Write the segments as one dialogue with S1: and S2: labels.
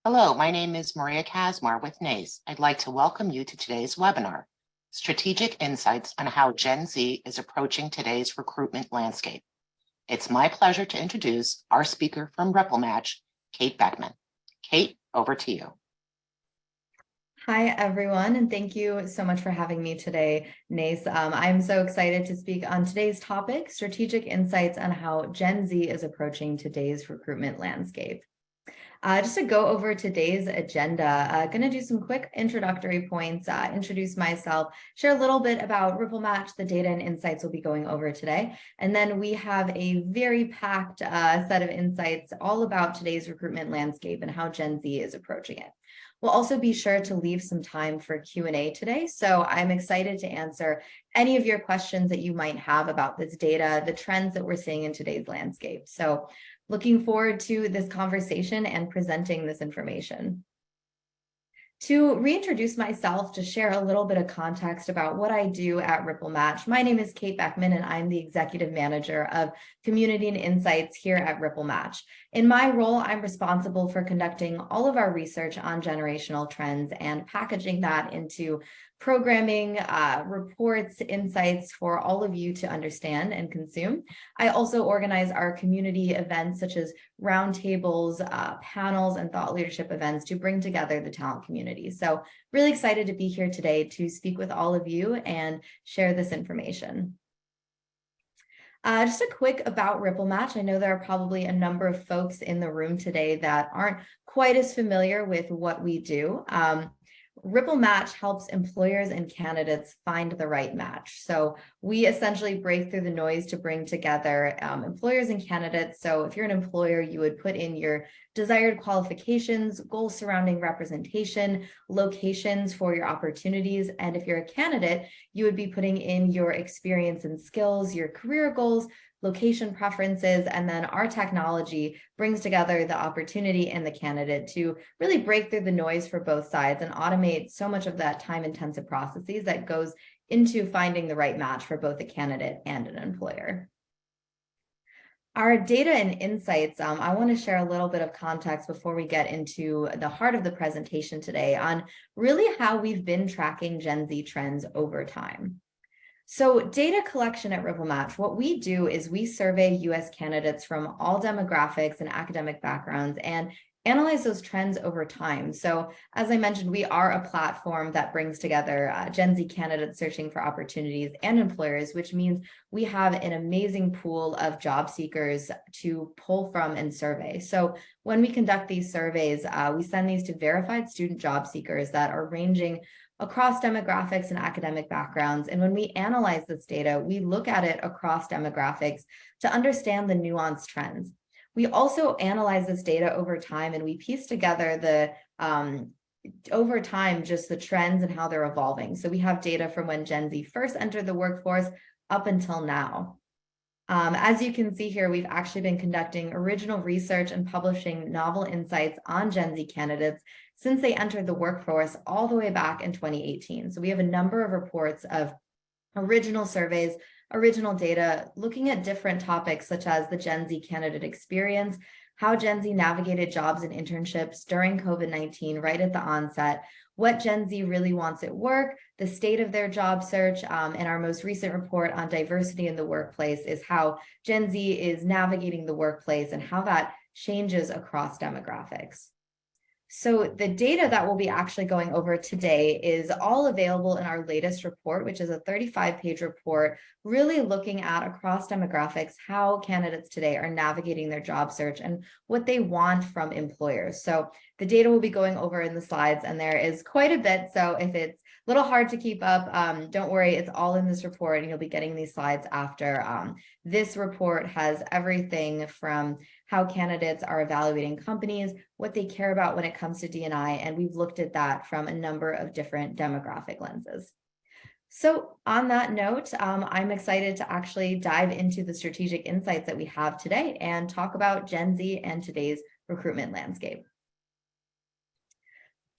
S1: Hello, my name is Maria Kazmar with NACE. I'd like to welcome you to today's webinar, Strategic Insights on How Gen Z is Approaching Today's Recruitment Landscape. It's my pleasure to introduce our speaker from RippleMatch, Kate Beckman. Kate, over to you.
S2: Hi, everyone, and thank you so much for having me today, NACE. I'm so excited to speak on today's topic, Strategic Insights on How Gen Z is Approaching Today's Recruitment Landscape. Just to go over today's agenda, going to do some quick introductory points, introduce myself, share a little bit about RippleMatch, the data and insights we'll be going over today. And then we have a very packed set of insights all about today's recruitment landscape and how Gen Z is approaching it. We'll also be sure to leave some time for Q&A today. So I'm excited to answer any of your questions that you might have about this data, the trends that we're seeing in today's landscape. So looking forward to this conversation and presenting this information. To reintroduce myself, to share a little bit of context about what I do at RippleMatch, my name is Kate Beckman, and I'm the Executive Manager of Community and Insights here at RippleMatch. In my role, I'm responsible for conducting all of our research on generational trends and packaging that into programming, reports, insights for all of you to understand and consume. I also organize our community events such as roundtables, panels, and thought leadership events to bring together the talent community. So really excited to be here today to speak with all of you and share this information. Just a quick about RippleMatch. I know there are probably a number of folks in the room today that aren't quite as familiar with what we do. RippleMatch helps employers and candidates find the right match. So we essentially break through the noise to bring together employers and candidates. So if you're an employer, you would put in your desired qualifications, goals surrounding representation, locations for your opportunities. And if you're a candidate, you would be putting in your experience and skills, your career goals, location preferences, and then our technology brings together the opportunity and the candidate to really break through the noise for both sides and automate so much of that time-intensive processes that goes into finding the right match for both a candidate and an employer. Our data and insights, I want to share a little bit of context before we get into the heart of the presentation today on really how we've been tracking Gen Z trends over time. So data collection at RippleMatch, what we do is we survey US candidates from all demographics and academic backgrounds and analyze those trends over time. So as I mentioned, we are a platform that brings together Gen Z candidates searching for opportunities and employers, which means we have an amazing pool of job seekers to pull from and survey. So when we conduct these surveys, we send these to verified student job seekers that are ranging across demographics and academic backgrounds. And when we analyze this data, we look at it across demographics to understand the nuanced trends. We also analyze this data over time, and we piece together the over time, just the trends and how they're evolving. So we have data from when Gen Z first entered the workforce up until now. As you can see here, we've actually been conducting original research and publishing novel insights on Gen Z candidates since they entered the workforce all the way back in 2018. So we have a number of reports of original surveys, original data, looking at different topics such as the Gen Z candidate experience, how Gen Z navigated jobs and internships during COVID-19 right at the onset, what Gen Z really wants at work, the state of their job search, and our most recent report on diversity in the workplace is how Gen Z is navigating the workplace and how that changes across demographics. So the data that we'll be actually going over today is all available in our latest report, which is a 35-page report, really looking at across demographics, how candidates today are navigating their job search and what they want from employers. So the data will be going over in the slides, and there is quite a bit. So if it's a little hard to keep up, don't worry, it's all in this report, and you'll be getting these slides after. This report has everything from how candidates are evaluating companies, what they care about when it comes to D&I, and we've looked at that from a number of different demographic lenses. So on that note, I'm excited to actually dive into the strategic insights that we have today and talk about Gen Z and today's recruitment landscape.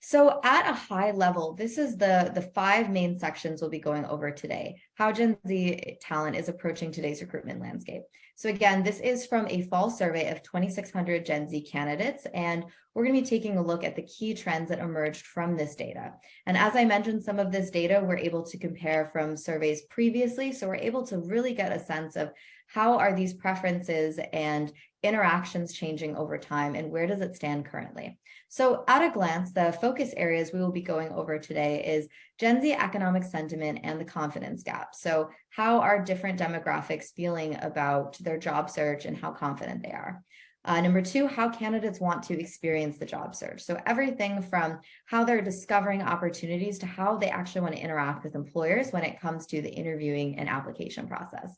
S2: So at a high level, this is the five main sections we'll be going over today, how Gen Z talent is approaching today's recruitment landscape. So again, this is from a fall survey of 2,600 Gen Z candidates, and we're going to be taking a look at the key trends that emerged from this data. And as I mentioned, some of this data we're able to compare from surveys previously, so we're able to really get a sense of how are these preferences and interactions changing over time, and where does it stand currently? So at a glance, the focus areas we will be going over today is Gen Z economic sentiment and the confidence gap. So how are different demographics feeling about their job search and how confident they are? Number two, how candidates want to experience the job search. So everything from how they're discovering opportunities to how they actually want to interact with employers when it comes to the interviewing and application process.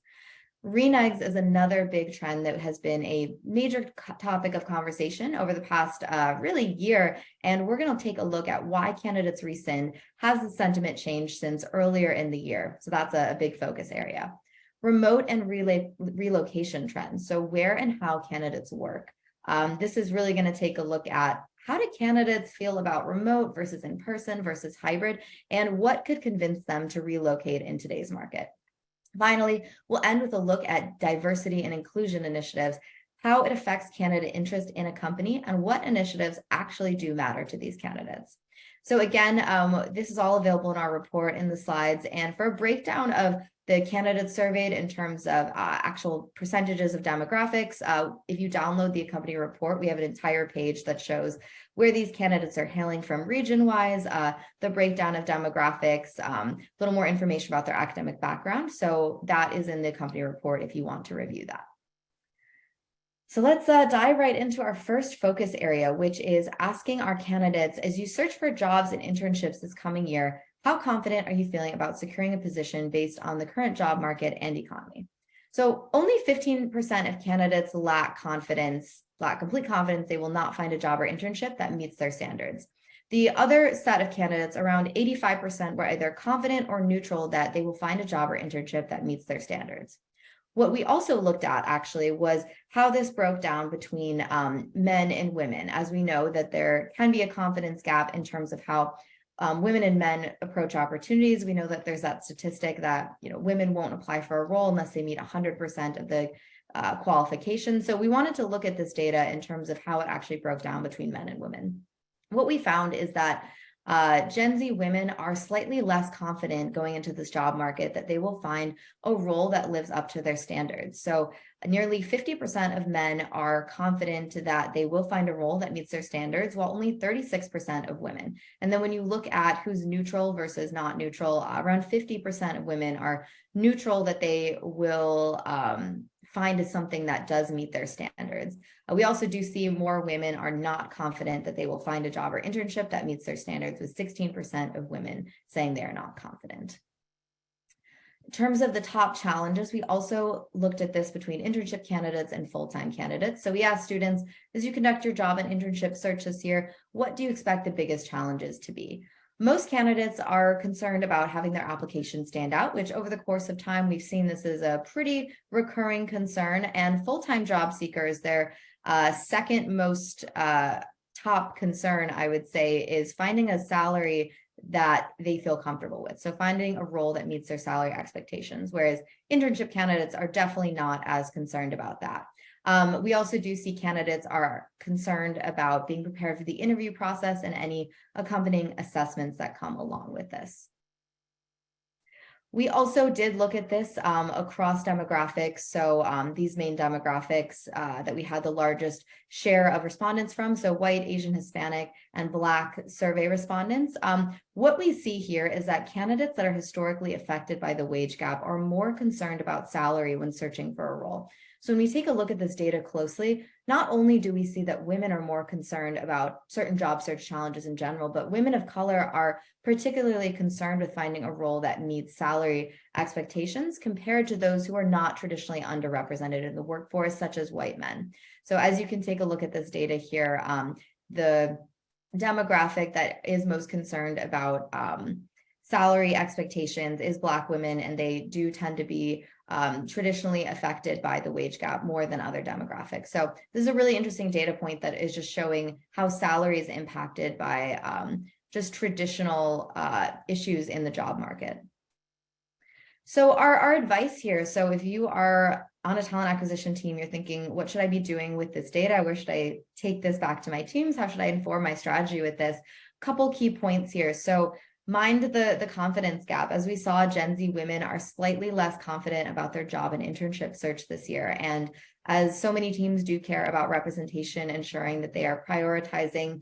S2: Reneges is another big trend that has been a major topic of conversation over the past really year, and we're going to take a look at why candidates rescind. Has the sentiment changed since earlier in the year? So that's a big focus area. Remote and relocation trends, so where and how candidates work. This is really going to take a look at how do candidates feel about remote versus in-person versus hybrid, and what could convince them to relocate in today's market. Finally, we'll end with a look at diversity and inclusion initiatives, how it affects candidate interest in a company, and what initiatives actually do matter to these candidates. So again, this is all available in our report in the slides. And for a breakdown of the candidates surveyed in terms of actual percentages of demographics, if you download the accompanying report, we have an entire page that shows where these candidates are hailing from region-wise, the breakdown of demographics, a little more information about their academic background. So that is in the accompanying report if you want to review that. So let's dive right into our first focus area, which is asking our candidates, as you search for jobs and internships this coming year, how confident are you feeling about securing a position based on the current job market and economy? So only 15% of candidates lack complete confidence they will not find a job or internship that meets their standards. The other set of candidates, around 85%, were either confident or neutral that they will find a job or internship that meets their standards. What we also looked at actually was how this broke down between men and women, as we know that there can be a confidence gap in terms of how women and men approach opportunities. We know that there's that statistic that women won't apply for a role unless they meet 100% of the qualifications. So we wanted to look at this data in terms of how it actually broke down between men and women. What we found is that Gen Z women are slightly less confident going into this job market that they will find a role that lives up to their standards. So nearly 50% of men are confident that they will find a role that meets their standards, while only 36% of women. And then when you look at who's neutral versus not neutral, around 50% of women are neutral that they will find is something that does meet their standards. We also do see more women are not confident that they will find a job or internship that meets their standards, with 16% of women saying they are not confident. In terms of the top challenges, we also looked at this between internship candidates and full-time candidates. So we asked students, as you conduct your job and internship search this year, what do you expect the biggest challenges to be? Most candidates are concerned about having their application stand out, which over the course of time, we've seen this as a pretty recurring concern. And full-time job seekers, their second most top concern, I would say, is finding a salary that they feel comfortable with. So finding a role that meets their salary expectations, whereas internship candidates are definitely not as concerned about that. We also do see candidates are concerned about being prepared for the interview process and any accompanying assessments that come along with this. We also did look at this across demographics. So these main demographics that we had the largest share of respondents from, so white, Asian, Hispanic, and Black survey respondents. What we see here is that candidates that are historically affected by the wage gap are more concerned about salary when searching for a role. So when we take a look at this data closely, not only do we see that women are more concerned about certain job search challenges in general, but women of color are particularly concerned with finding a role that meets salary expectations compared to those who are not traditionally underrepresented in the workforce, such as white men. So as you can take a look at this data here, the demographic that is most concerned about salary expectations is Black women, and they do tend to be traditionally affected by the wage gap more than other demographics. So this is a really interesting data point that is just showing how salary is impacted by just traditional issues in the job market. So our advice here, so if you are on a talent acquisition team, you're thinking, what should I be doing with this data? Where should I take this back to my teams? How should I inform my strategy with this? Couple key points here. So mind the confidence gap. As we saw, Gen Z women are slightly less confident about their job and internship search this year. And as so many teams do care about representation, ensuring that they are prioritizing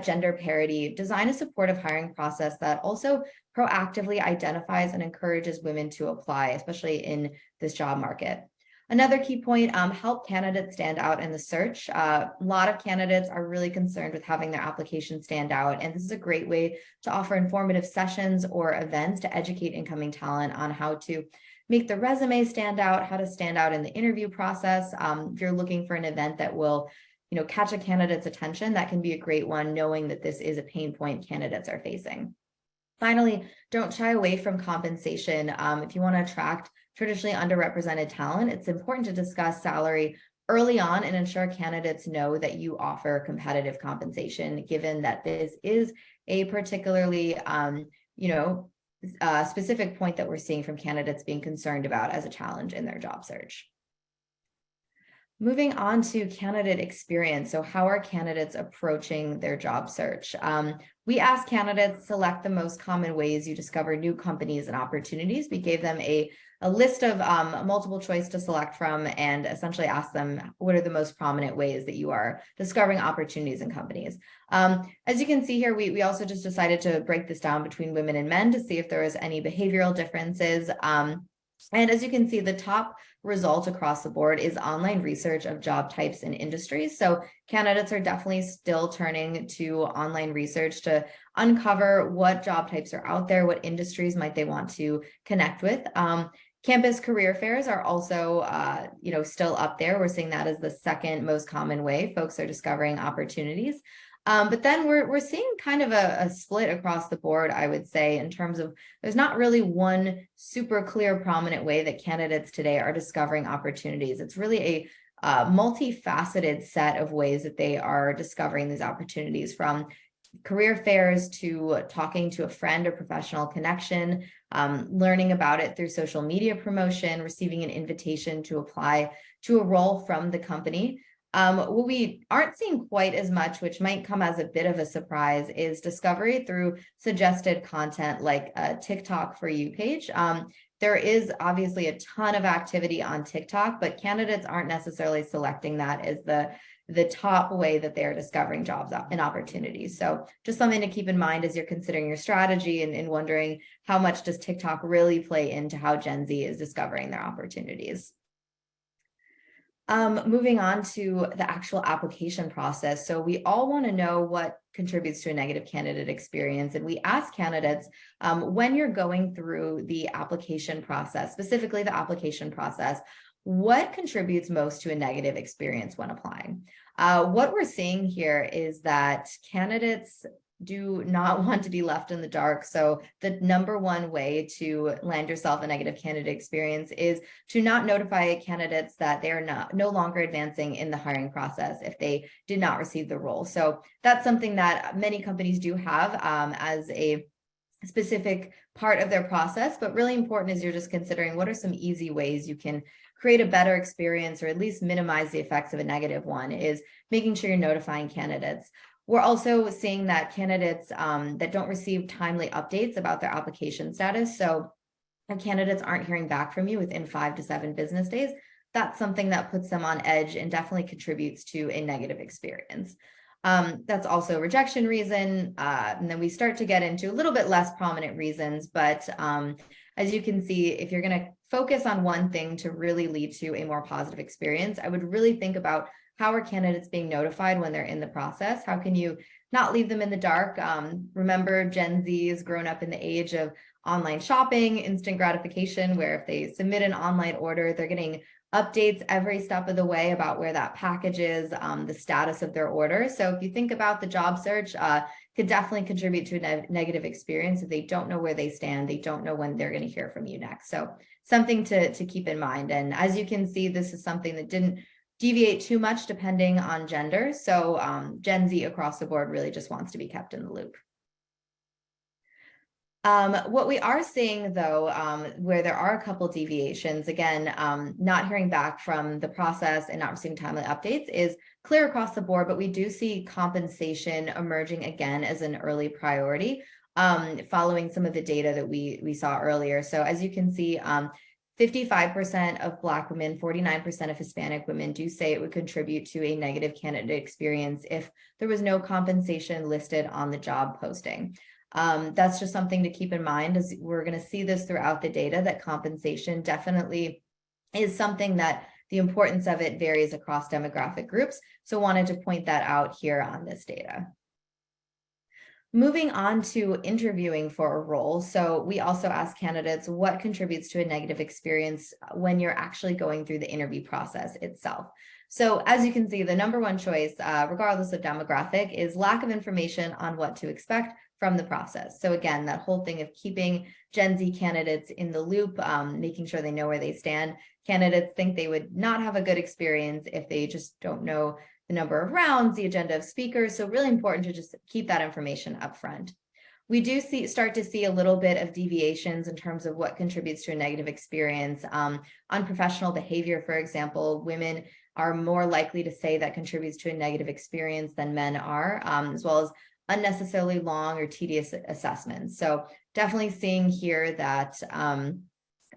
S2: gender parity, design a supportive hiring process that also proactively identifies and encourages women to apply, especially in this job market. Another key point, help candidates stand out in the search. A lot of candidates are really concerned with having their application stand out, and this is a great way to offer informative sessions or events to educate incoming talent on how to make the resume stand out, how to stand out in the interview process. If you're looking for an event that will catch a candidate's attention, that can be a great one, knowing that this is a pain point candidates are facing. Finally, don't shy away from compensation. If you want to attract traditionally underrepresented talent, it's important to discuss salary early on and ensure candidates know that you offer competitive compensation, given that this is a particularly specific point that we're seeing from candidates being concerned about as a challenge in their job search. Moving on to candidate experience. So how are candidates approaching their job search? We asked candidates select the most common ways you discover new companies and opportunities. We gave them a list of multiple choice to select from and essentially asked them, what are the most prominent ways that you are discovering opportunities in companies? As you can see here, we also just decided to break this down between women and men to see if there was any behavioral differences. And as you can see, the top result across the board is online research of job types and industries. So candidates are definitely still turning to online research to uncover what job types are out there, what industries might they want to connect with. Campus career fairs are also, still up there. We're seeing that as the second most common way folks are discovering opportunities. But then we're seeing kind of a split across the board, I would say, in terms of there's not really one super clear, prominent way that candidates today are discovering opportunities. It's really a multifaceted set of ways that they are discovering these opportunities, from career fairs to talking to a friend or professional connection, learning about it through social media promotion, receiving an invitation to apply to a role from the company. What we aren't seeing quite as much, which might come as a bit of a surprise, is discovery through suggested content like a TikTok For You page. There is obviously a ton of activity on TikTok, but candidates aren't necessarily selecting that as the top way that they're discovering jobs and opportunities. So just something to keep in mind as you're considering your strategy and wondering how much does TikTok really play into how Gen Z is discovering their opportunities. Moving on to the actual application process. So we all want to know what contributes to a negative candidate experience. And we ask candidates, when you're going through the application process, specifically the application process, what contributes most to a negative experience when applying? What we're seeing here is that candidates do not want to be left in the dark. So the number one way to land yourself a negative candidate experience is to not notify candidates that they are no longer advancing in the hiring process if they did not receive the role. So that's something that many companies do have as a specific part of their process, but really important is you're just considering what are some easy ways you can create a better experience or at least minimize the effects of a negative one, is making sure you're notifying candidates. We're also seeing that candidates that don't receive timely updates about their application status. So if candidates aren't hearing back from you within 5 to 7 business days, that's something that puts them on edge and definitely contributes to a negative experience. That's also a rejection reason. And then we start to get into a little bit less prominent reasons. But as you can see, if you're going to focus on one thing to really lead to a more positive experience, I would really think about how are candidates being notified when they're in the process? How can you not leave them in the dark? Remember, Gen Z has grown up in the age of online shopping, instant gratification, where if they submit an online order, they're getting updates every step of the way about where that package is, the status of their order. So if you think about the job search, could definitely contribute to a negative experience if they don't know where they stand, they don't know when they're going to hear from you next. So something to keep in mind. And as you can see, this is something that didn't deviate too much depending on gender. So Gen Z across the board really just wants to be kept in the loop. What we are seeing, though, where there are a couple deviations, again, not hearing back from the process and not receiving timely updates is clear across the board, but we do see compensation emerging again as an early priority, following some of the data that we saw earlier. So as you can see, 55% of Black women, 49% of Hispanic women do say it would contribute to a negative candidate experience if there was no compensation listed on the job posting. That's just something to keep in mind, as we're going to see this throughout the data, that compensation definitely is something that the importance of it varies across demographic groups. So wanted to point that out here on this data. Moving on to interviewing for a role. So we also ask candidates what contributes to a negative experience when you're actually going through the interview process itself. So as you can see, the number one choice, regardless of demographic, is lack of information on what to expect from the process. So again, that whole thing of keeping Gen Z candidates in the loop, making sure they know where they stand. Candidates think they would not have a good experience if they just don't know the number of rounds, the agenda of speakers. So really important to just keep that information up front. We do start to see a little bit of deviations in terms of what contributes to a negative experience. Unprofessional behavior, for example, women are more likely to say that contributes to a negative experience than men are, as well as unnecessarily long or tedious assessments. So definitely seeing here that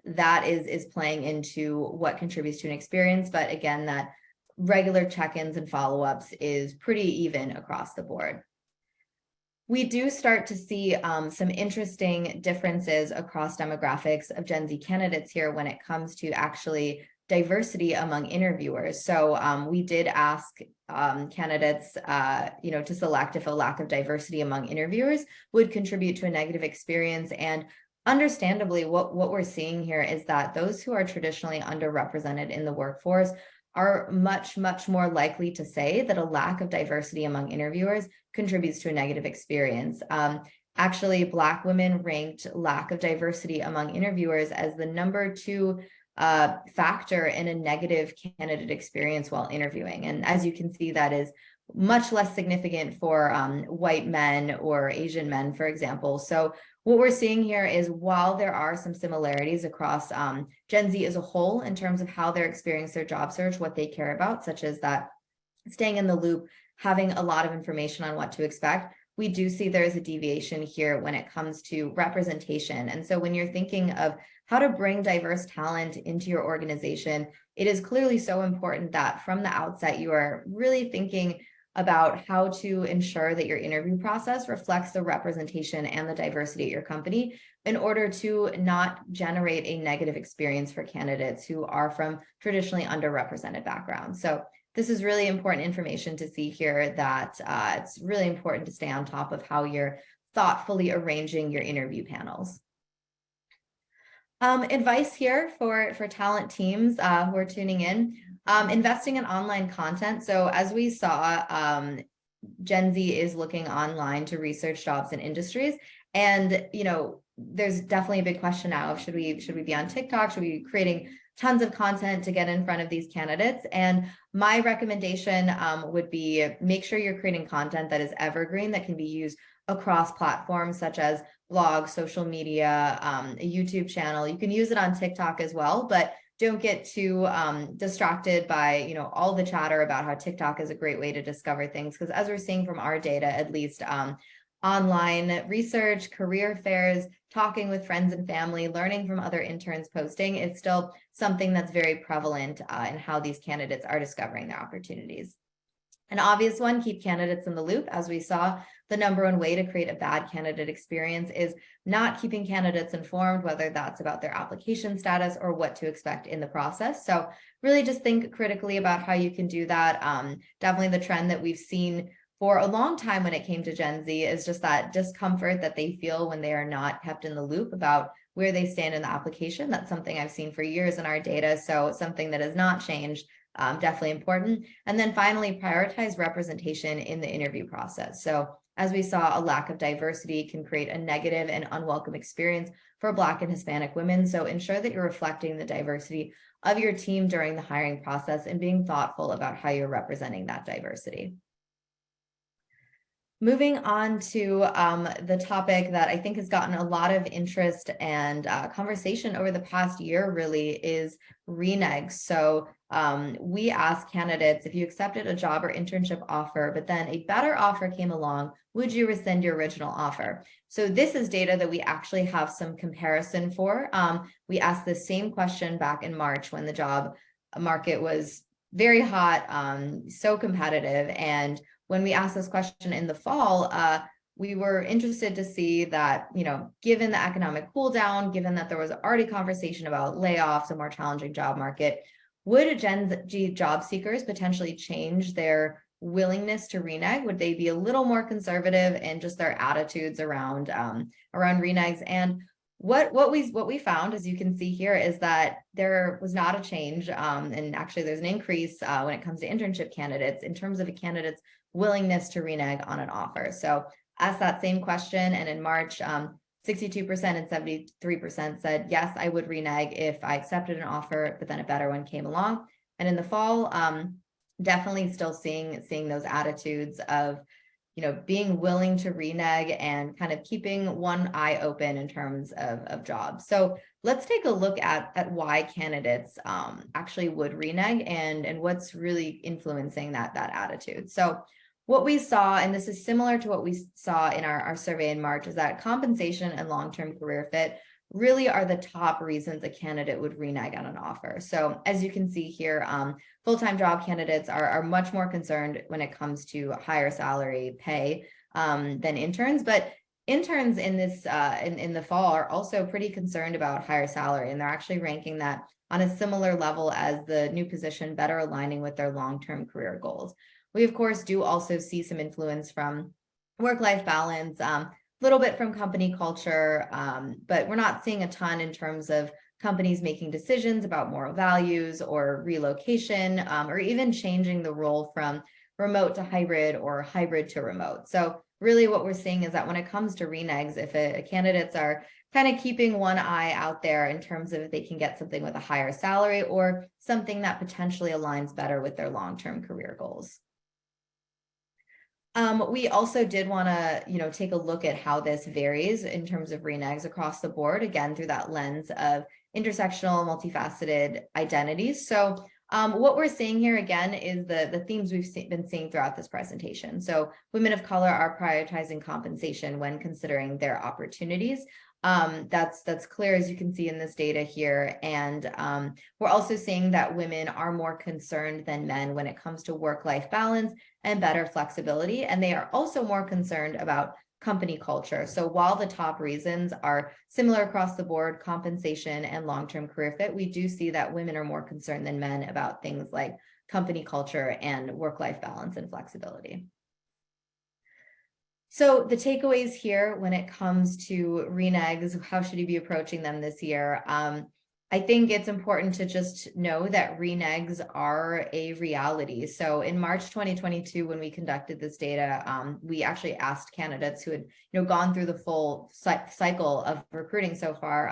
S2: that is playing into what contributes to an experience. But again, that regular check-ins and follow-ups is pretty even across the board. We do start to see some interesting differences across demographics of Gen Z candidates here when it comes to actually diversity among interviewers. So we did ask candidates, to select if a lack of diversity among interviewers would contribute to a negative experience. And understandably, what we're seeing here is that those who are traditionally underrepresented in the workforce are much, much more likely to say that a lack of diversity among interviewers contributes to a negative experience. Actually, Black women ranked lack of diversity among interviewers as the number 2 factor in a negative candidate experience while interviewing. And as you can see, that is much less significant for white men or Asian men, for example. So what we're seeing here is, while there are some similarities across Gen Z as a whole in terms of how they're experiencing their job search, what they care about, such as that staying in the loop, having a lot of information on what to expect, we do see there is a deviation here when it comes to representation. And so when you're thinking of how to bring diverse talent into your organization, it is clearly so important that from the outset, you are really thinking about how to ensure that your interview process reflects the representation and the diversity at your company in order to not generate a negative experience for candidates who are from traditionally underrepresented backgrounds. So this is really important information to see here, that it's really important to stay on top of how you're thoughtfully arranging your interview panels. Advice here for talent teams who are tuning in, investing in online content. So as we saw, Gen Z is looking online to research jobs and industries. And, there's definitely a big question now of should we be on TikTok? Should we be creating tons of content to get in front of these candidates? And my recommendation would be, make sure you're creating content that is evergreen, that can be used across platforms such as blogs, social media, a YouTube channel. You can use it on TikTok as well, but don't get too distracted by all the chatter about how TikTok is a great way to discover things. Because as we're seeing from our data, at least, online research, career fairs, talking with friends and family, learning from other interns posting, it's still something that's very prevalent in how these candidates are discovering their opportunities. An obvious one, keep candidates in the loop. As we saw, the number one way to create a bad candidate experience is not keeping candidates informed, whether that's about their application status or what to expect in the process. So really just think critically about how you can do that. Definitely the trend that we've seen for a long time when it came to Gen Z is just that discomfort that they feel when they are not kept in the loop about where they stand in the application. That's something I've seen for years in our data. So something that has not changed. Definitely important. And then finally, prioritize representation in the interview process. So as we saw, a lack of diversity can create a negative and unwelcome experience for Black and Hispanic women. So ensure that you're reflecting the diversity of your team during the hiring process and being thoughtful about how you're representing that diversity. Moving on to the topic that I think has gotten a lot of interest and conversation over the past year really is renege. So we asked candidates, if you accepted a job or internship offer, but then a better offer came along, would you rescind your original offer? So this is data that we actually have some comparison for. We asked the same question back in March when the job market was very hot, so competitive. And when we asked this question in the fall, we were interested to see that, given the economic cool down, given that there was already conversation about layoffs, a more challenging job market, would Gen Z job seekers potentially change their willingness to renege? Would they be a little more conservative in just their attitudes around reneges? And what we found, as you can see here, is that there was not a change, and actually there's an increase when it comes to internship candidates in terms of a candidate's willingness to renege on an offer. So asked that same question, and in March, 62% and 73% said, yes, I would renege if I accepted an offer, but then a better one came along. And in the fall, definitely still seeing those attitudes of, being willing to renege and kind of keeping one eye open in terms of jobs. So let's take a look at why candidates actually would renege and what's really influencing that attitude. So what we saw, and this is similar to what we saw in our survey in March, is that compensation and long-term career fit really are the top reasons a candidate would renege on an offer. So as you can see here, full-time job candidates are much more concerned when it comes to higher salary pay than interns, but interns in this in the fall are also pretty concerned about higher salary, and they're actually ranking that on a similar level as the new position, better aligning with their long-term career goals. We, of course, do also see some influence from work-life balance, little bit from company culture, but we're not seeing a ton in terms of companies making decisions about moral values or relocation, or even changing the role from remote to hybrid or hybrid to remote. So really what we're seeing is that when it comes to reneges, if candidates are kind of keeping one eye out there in terms of if they can get something with a higher salary or something that potentially aligns better with their long-term career goals. We also did want to, take a look at how this varies in terms of reneges across the board, again, through that lens of intersectional, multifaceted identities. So what we're seeing here, again, is the themes we've been seeing throughout this presentation. So women of color are prioritizing compensation when considering their opportunities. That's clear, as you can see in this data here. And we're also seeing that women are more concerned than men when it comes to work-life balance and better flexibility. And they are also more concerned about company culture. So while the top reasons are similar across the board, compensation and long-term career fit, we do see that women are more concerned than men about things like company culture and work-life balance and flexibility. So the takeaways here when it comes to reneges, how should you be approaching them this year? I think it's important to just know that reneges are a reality. So in March 2022, when we conducted this data, we actually asked candidates who had gone through the full cycle of recruiting so far,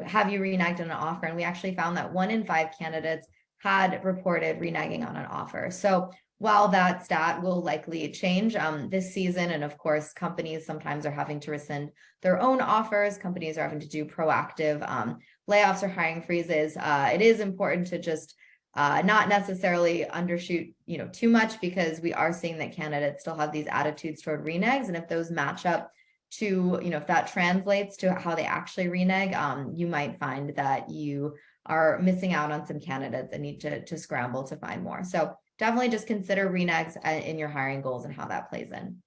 S2: have you reneged on an offer? And we actually found that 1 in 5 candidates had reported reneging on an offer. So while that stat will likely change this season, and of course, companies sometimes are having to rescind their own offers, companies are having to do proactive layoffs or hiring freezes, it is important to just not necessarily undershoot too much, because we are seeing that candidates still have these attitudes toward reneges, and if those match up to, if that translates to how they actually renege, you might find that you are missing out on some candidates and need to scramble to find more. So definitely just consider reneges in your hiring goals and how that plays in.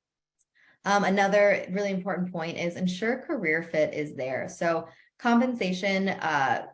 S2: Another really important point is ensure career fit is there. So compensation,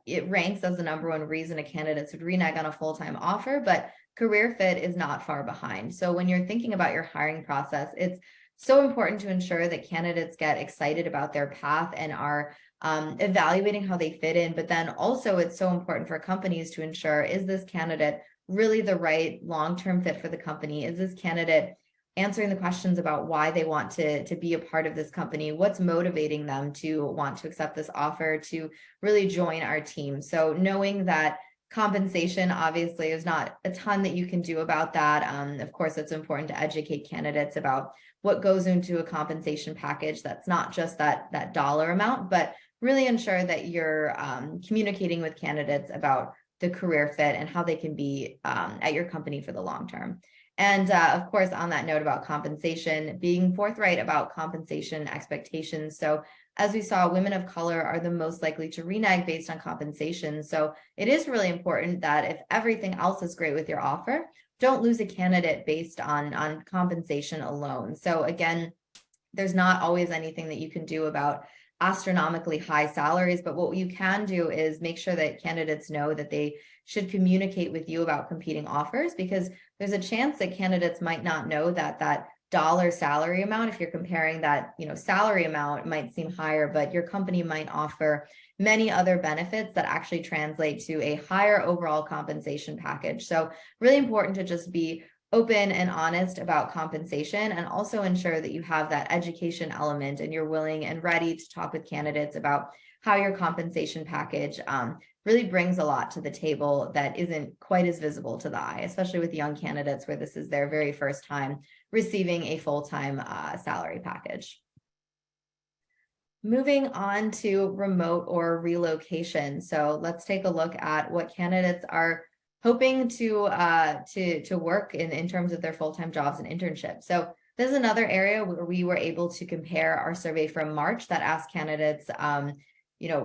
S2: it ranks as the #1 reason a candidate would renege on a full-time offer, but career fit is not far behind. So when you're thinking about your hiring process, it's so important to ensure that candidates get excited about their path and are evaluating how they fit in. But then also it's so important for companies to ensure, is this candidate really the right long-term fit for the company? Is this candidate answering the questions about why they want to be a part of this company? What's motivating them to want to accept this offer, to really join our team? So knowing that Compensation obviously is not a ton that you can do about that. Of course, it's important to educate candidates about what goes into a compensation package. That's not just that dollar amount, but really ensure that you're communicating with candidates about the career fit and how they can be at your company for the long term. And of course, on that note about compensation, being forthright about compensation expectations. So as we saw, women of color are the most likely to renege based on compensation. So it is really important that if everything else is great with your offer, don't lose a candidate based on compensation alone. So again, there's not always anything that you can do about astronomically high salaries, but what you can do is make sure that candidates know that they should communicate with you about competing offers, because there's a chance that candidates might not know that dollar salary amount, if you're comparing that, salary amount, might seem higher, but your company might offer many other benefits that actually translate to a higher overall compensation package. So really important to just be open and honest about compensation, and also ensure that you have that education element and you're willing and ready to talk with candidates about how your compensation package really brings a lot to the table that isn't quite as visible to the eye, especially with young candidates where this is their very first time receiving a full-time salary package. Moving on to remote or relocation. So let's take a look at what candidates are hoping to work in terms of their full-time jobs and internships. So this is another area where we were able to compare our survey from March that asked candidates,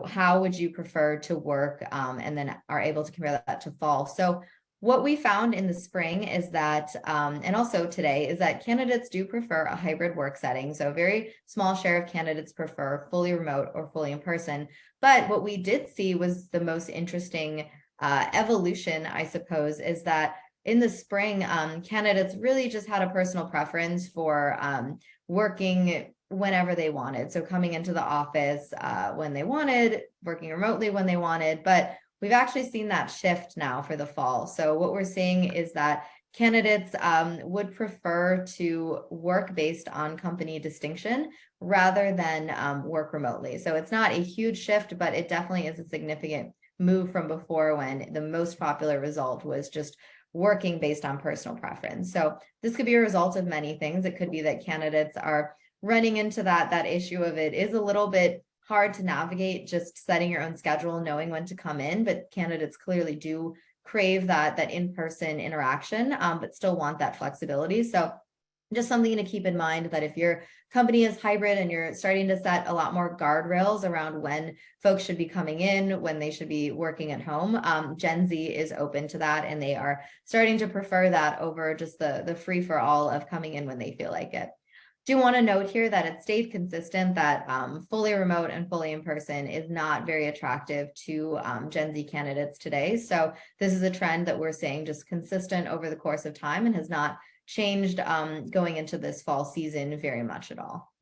S2: how would you prefer to work, and then are able to compare that to fall. So what we found in the spring is that, and also today, is that candidates do prefer a hybrid work setting. So a very small share of candidates prefer fully remote or fully in person. But what we did see was the most interesting evolution, I suppose, is that in the spring, candidates really just had a personal preference for working whenever they wanted. So coming into the office when they wanted, working remotely when they wanted, but we've actually seen that shift now for the fall. So what we're seeing is that candidates would prefer to work based on company distinction rather than work remotely. So it's not a huge shift, but it definitely is a significant move from before, when the most popular result was just working based on personal preference. So this could be a result of many things. It could be that candidates are running into that issue of it is a little bit hard to navigate just setting your own schedule, knowing when to come in, but candidates clearly do crave that in-person interaction, but still want that flexibility. So just something to keep in mind, that if your company is hybrid and you're starting to set a lot more guardrails around when folks should be coming in, when they should be working at home, Gen Z is open to that, and they are starting to prefer that over just the free-for-all of coming in when they feel like it. Do want to note here that it stayed consistent that fully remote and fully in person is not very attractive to Gen Z candidates today. So this is a trend that we're seeing just consistent over the course of time and has not changed going into this fall season very much at all.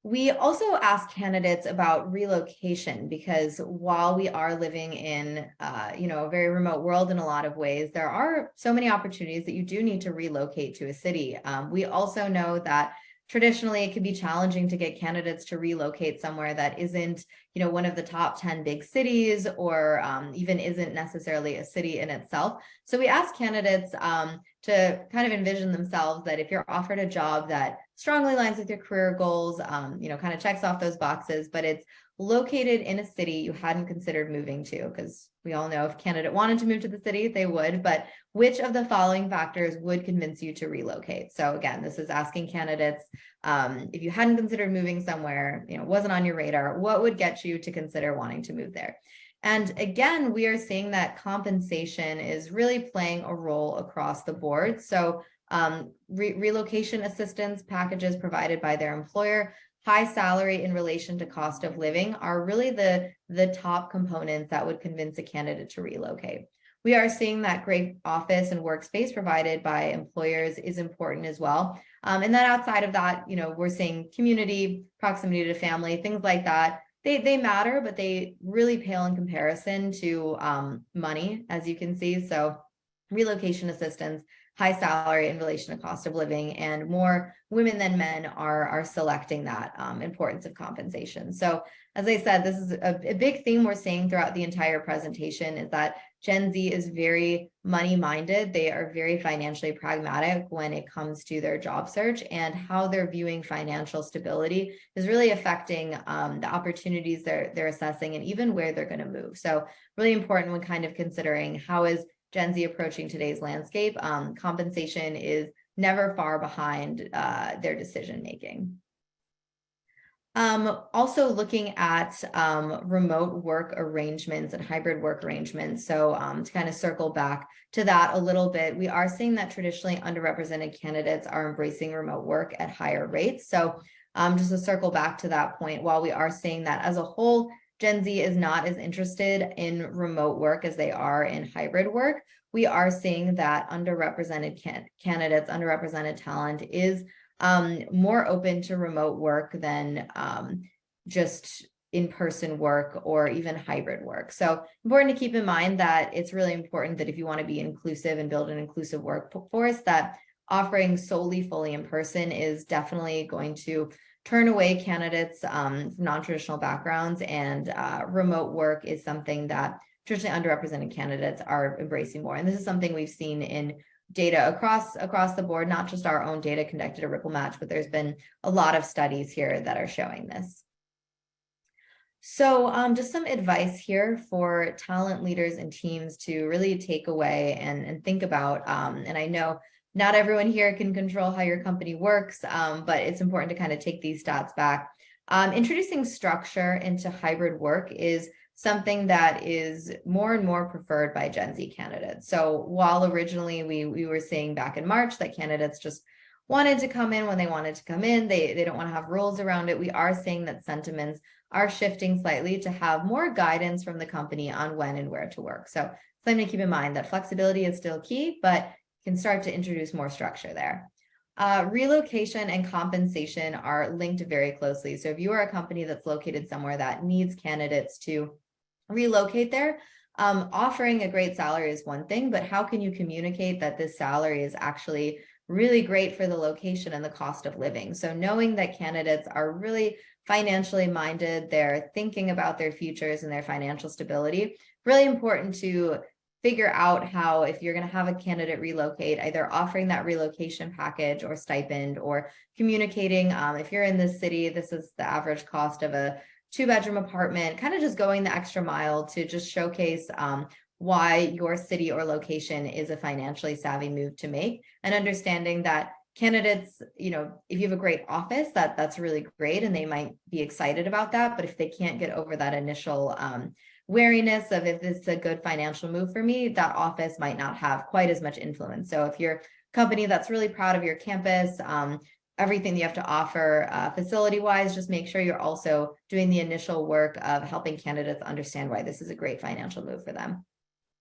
S2: We also ask candidates about relocation, because while we are living in a very remote world in a lot of ways, there are so many opportunities that you do need to relocate to a city. We also know that traditionally it can be challenging to get candidates to relocate somewhere that isn't, one of the top 10 big cities, or even isn't necessarily a city in itself. So we ask candidates to kind of envision themselves that if you're offered a job that strongly aligns with your career goals, kind of checks off those boxes, but it's located in a city you hadn't considered moving to, because we all know if a candidate wanted to move to the city, they would, but which of the following factors would convince you to relocate? So again, this is asking candidates, if you hadn't considered moving somewhere, wasn't on your radar, what would get you to consider wanting to move there? And again, we are seeing that compensation is really playing a role across the board. So relocation assistance packages provided by their employer, high salary in relation to cost of living are really the top components that would convince a candidate to relocate. We are seeing that great office and workspace provided by employers is important as well. And then outside of that, we're seeing community, proximity to family, things like that. They matter, but they really pale in comparison to money, as you can see. So relocation assistance high salary in relation to cost of living, and more women than men are selecting that importance of compensation. So as I said, this is a big theme we're seeing throughout the entire presentation, is that Gen Z is very money-minded. They are very financially pragmatic when it comes to their job search, and how they're viewing financial stability is really affecting the opportunities they're assessing, and even where they're going to move. So really important when kind of considering how is Gen Z approaching today's landscape. Compensation is never far behind their decision making. Also looking at remote work arrangements and hybrid work arrangements. So to kind of circle back to that a little bit, we are seeing that traditionally underrepresented candidates are embracing remote work at higher rates. So just to circle back to that point, while we are seeing that as a whole, Gen Z is not as interested in remote work as they are in hybrid work, we are seeing that underrepresented candidates, underrepresented talent is more open to remote work than just in-person work or even hybrid work. So important to keep in mind that it's really important that if you want to be inclusive and build an inclusive workforce, that offering solely fully in person is definitely going to turn away candidates from non-traditional backgrounds, and remote work is something that traditionally underrepresented candidates are embracing more. And this is something we've seen in data across the board, not just our own data conducted at RippleMatch, but there's been a lot of studies here that are showing this. So just some advice here for talent leaders and teams to really take away and think about. And I know not everyone here can control how your company works, but it's important to kind of take these stats back. Introducing structure into hybrid work is something that is more and more preferred by Gen Z candidates. So while originally we were seeing back in March that candidates just wanted to come in when they wanted to come in, they don't want to have rules around it, we are seeing that sentiments are shifting slightly to have more guidance from the company on when and where to work. So something to keep in mind that flexibility is still key, but you can start to introduce more structure there. Relocation and compensation are linked very closely. So if you are a company that's located somewhere that needs candidates to relocate there, offering a great salary is one thing, but how can you communicate that this salary is actually really great for the location and the cost of living? So knowing that candidates are really financially minded, they're thinking about their futures and their financial stability, really important to figure out how, if you're going to have a candidate relocate, either offering that relocation package or stipend, or communicating, if you're in this city, this is the average cost of a 2-bedroom apartment, kind of just going the extra mile to just showcase why your city or location is a financially savvy move to make, and understanding that candidates, you know, if you have a great office, that's really great and they might be excited about that, but if they can't get over that initial wariness of if it's a good financial move for me, that office might not have quite as much influence. So if you're a company that's really proud of your campus, everything that you have to offer facility-wise, just make sure you're also doing the initial work of helping candidates understand why this is a great financial move for them.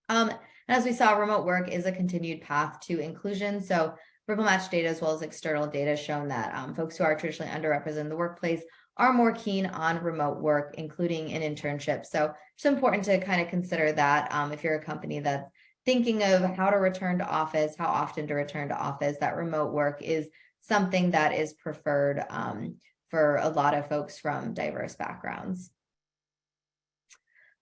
S2: And as we saw, remote work is a continued path to inclusion. So RippleMatch data, as well as external data, has shown that folks who are traditionally underrepresented in the workplace are more keen on remote work, including an internship. So it's important to kind of consider that if you're a company that's thinking of how to return to office, how often to return to office, that remote work is something that is preferred for a lot of folks from diverse backgrounds.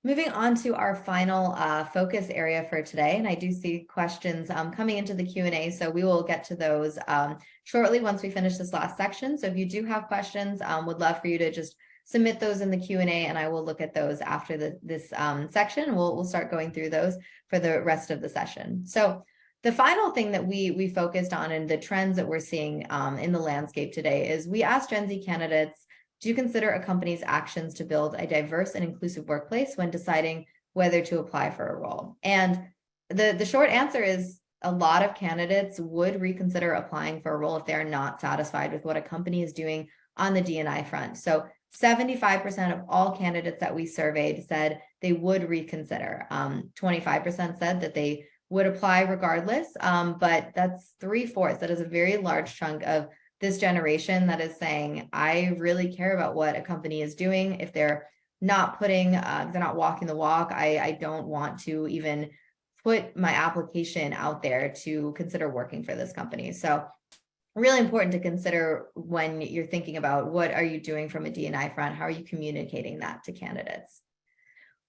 S2: Moving on to our final focus area for today, and I do see questions coming into the Q&A, so we will get to those shortly once we finish this last section. So if you do have questions, would love for you to just submit those in the Q&A, and I will look at those after this section. We'll start going through those for the rest of the session. So the final thing that we focused on, and the trends that we're seeing in the landscape today, is we asked Gen Z candidates, do you consider a company's actions to build a diverse and inclusive workplace when deciding whether to apply for a role? And the short answer is a lot of candidates would reconsider applying for a role if they're not satisfied with what a company is doing on the D&I front. So 75% of all candidates that we surveyed said they would reconsider. 25% said that they would apply regardless, but that's 3/4. That is a very large chunk of this generation that is saying, I really care about what a company is doing. If they're not putting, if they're not walking the walk, I don't want to even put my application out there to consider working for this company. So really important to consider when you're thinking about what are you doing from a D&I front, how are you communicating that to candidates?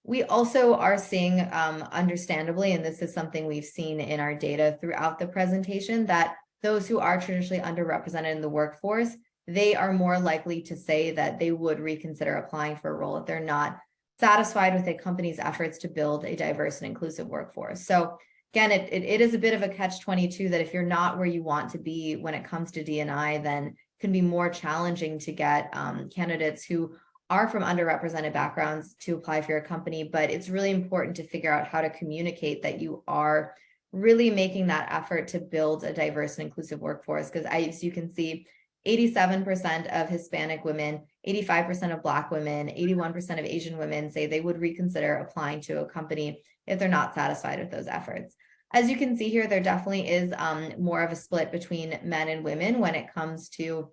S2: We also are seeing, understandably, and this is something we've seen in our data throughout the presentation, that those who are traditionally underrepresented in the workforce, they are more likely to say that they would reconsider applying for a role if they're not satisfied with a company's efforts to build a diverse and inclusive workforce. So again, it is a bit of a catch-22 that if you're not where you want to be when it comes to D&I, then it can be more challenging to get candidates who are from underrepresented backgrounds to apply for your company. But it's really important to figure out how to communicate that you are really making that effort to build a diverse and inclusive workforce. Because as you can see, 87% of Hispanic women, 85% of Black women, 81% of Asian women say they would reconsider applying to a company if they're not satisfied with those efforts. As you can see here, there definitely is more of a split between men and women when it comes to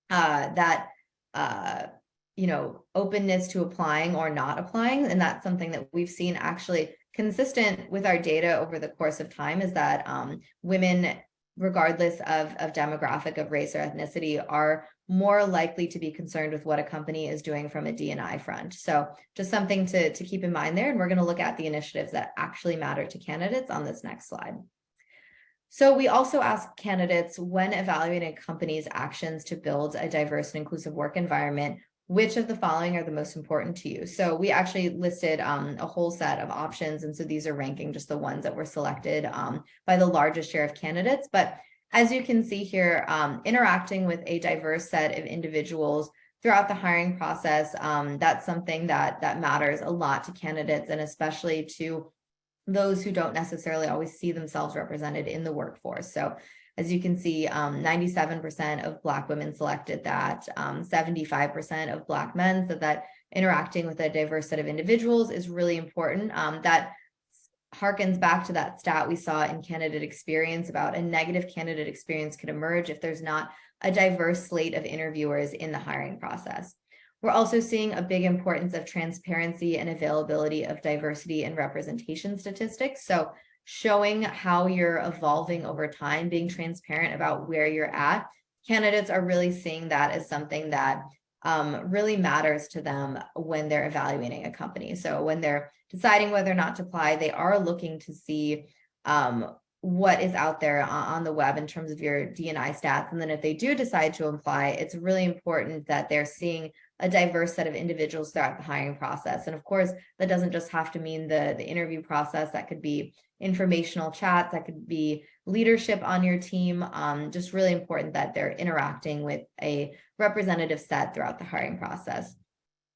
S2: that openness to applying or not applying. And that's something that we've seen actually consistent with our data over the course of time, is that women, regardless of demographic, of race or ethnicity, are more likely to be concerned with what a company is doing from a D&I front. So just something to keep in mind there. And we're going to look at the initiatives that actually matter to candidates on this next slide. So we also ask candidates, when evaluating a company's actions to build a diverse and inclusive work environment, which of the following are the most important to you? So we actually listed a whole set of options. And so these are ranking just the ones that were selected by the largest share of candidates. But as you can see here, interacting with a diverse set of individuals throughout the hiring process, that's something that matters a lot to candidates, and especially to those who don't necessarily always see themselves represented in the workforce. So as you can see, 97% of Black women selected that, 75% of Black men said that interacting with a diverse set of individuals is really important. That harkens back to that stat we saw in candidate experience about a negative candidate experience could emerge if there's not a diverse slate of interviewers in the hiring process. We're also seeing a big importance of transparency and availability of diversity and representation statistics. So showing how you're evolving over time, being transparent about where you're at. Candidates are really seeing that as something that really matters to them when they're evaluating a company. So when they're deciding whether or not to apply, they are looking to see what is out there on the web in terms of your D&I stats. And then if they do decide to apply, it's really important that they're seeing a diverse set of individuals throughout the hiring process. And of course, that doesn't just have to mean the interview process. That could be informational chats, that could be leadership on your team. Just really important that they're interacting with a representative set throughout the hiring process.